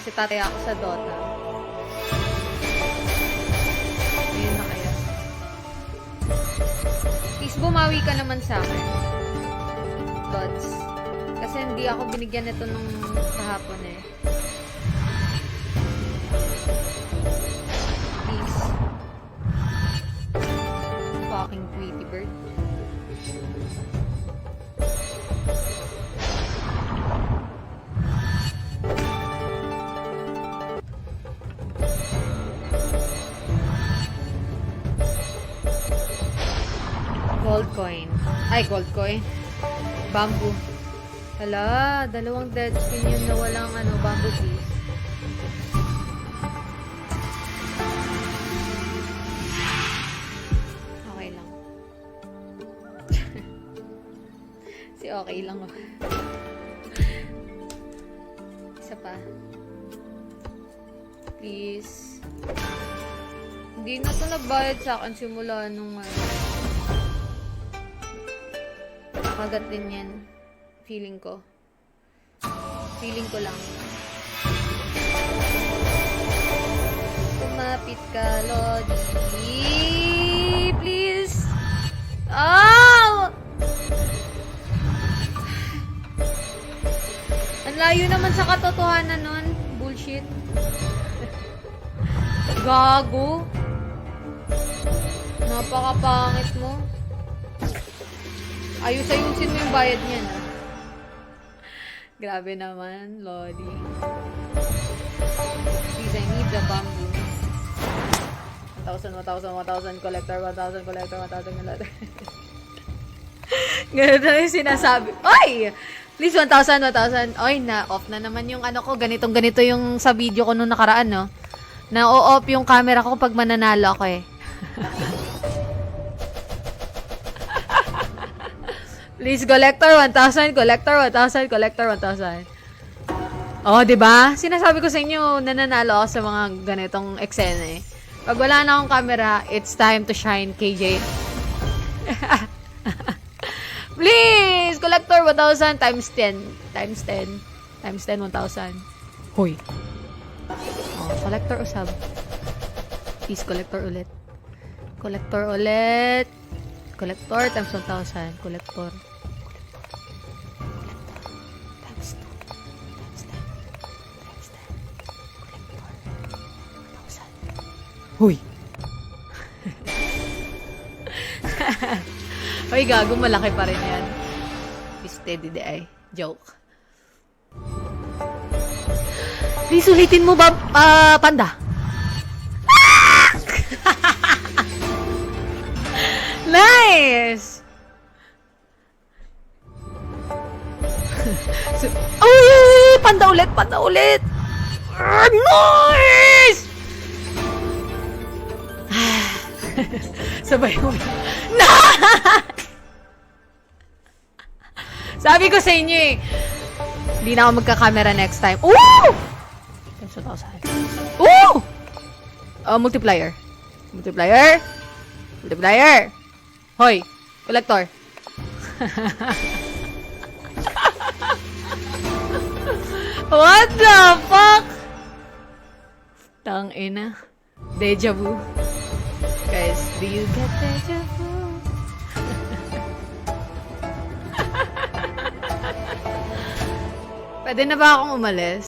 Kasi tatay ako sa Dota. Ayun na kaya. Please, bumawi ka naman sa akin. Dots. Kasi hindi ako binigyan nito nung kahapon eh. Please. Fucking Tweety Bird. Gold coin. Ay, gold coin. Bamboo. Hala, dalawang dead skin yun na walang bamboo piece. Okay lang. Si okay lang oh. Isa pa. Please. Hindi na ito nagbayad sa akin simula nung kagat din yan. Feeling ko. Feeling ko lang. Kumapit ka, Lodi. Please. Oh! Ang layo naman sa katotohanan nun. Bullshit. Gago. Napakapangit mo. Ayus-ayusin mo yung bayad niyan. Grabe naman, Lodi. Please, I need the bamboo. 1,000, 1,000, 1,000, collector, 1,000, collector, 1,000, collector. Ganun na yung sinasabi. Oy! Please, 1,000, 1,000. Oy, na-off na naman yung ko. Ganitong-ganito yung sa video ko nung nakaraan, no? Na-off yung camera ko pag mananalo ako eh. Please, collector 1,000, collector 1,000, collector 1,000. Oh, 'di ba? Sinasabi ko sa inyo, nananalo ako sa mga ganitong eksena eh. Pag wala na akong camera, it's time to shine, KJ. Please, collector 1,000 times 10. Times 10. Times 10, 1,000. Hoy. Oh, collector usab. Please, collector ulit. Collector ulit. Collector times 1,000. Collector. Huy! Hoy, gago, malaki pa rin yan. Steady de ay. Joke. Please, ulitin mo ba, panda? Nice! Oh, panda ulit, panda ulit! Nice! Sabay mo. Sabi ko sa inyo eh. Hindi na ako magka-camera next time. Ooh! 1,000. Ooh! Multiplier. Multiplier. Multiplier. Hoy, collector. What the fuck? Tang ina. Deja vu. Guys, do you get deja vu? Pwede na ba akong umalis?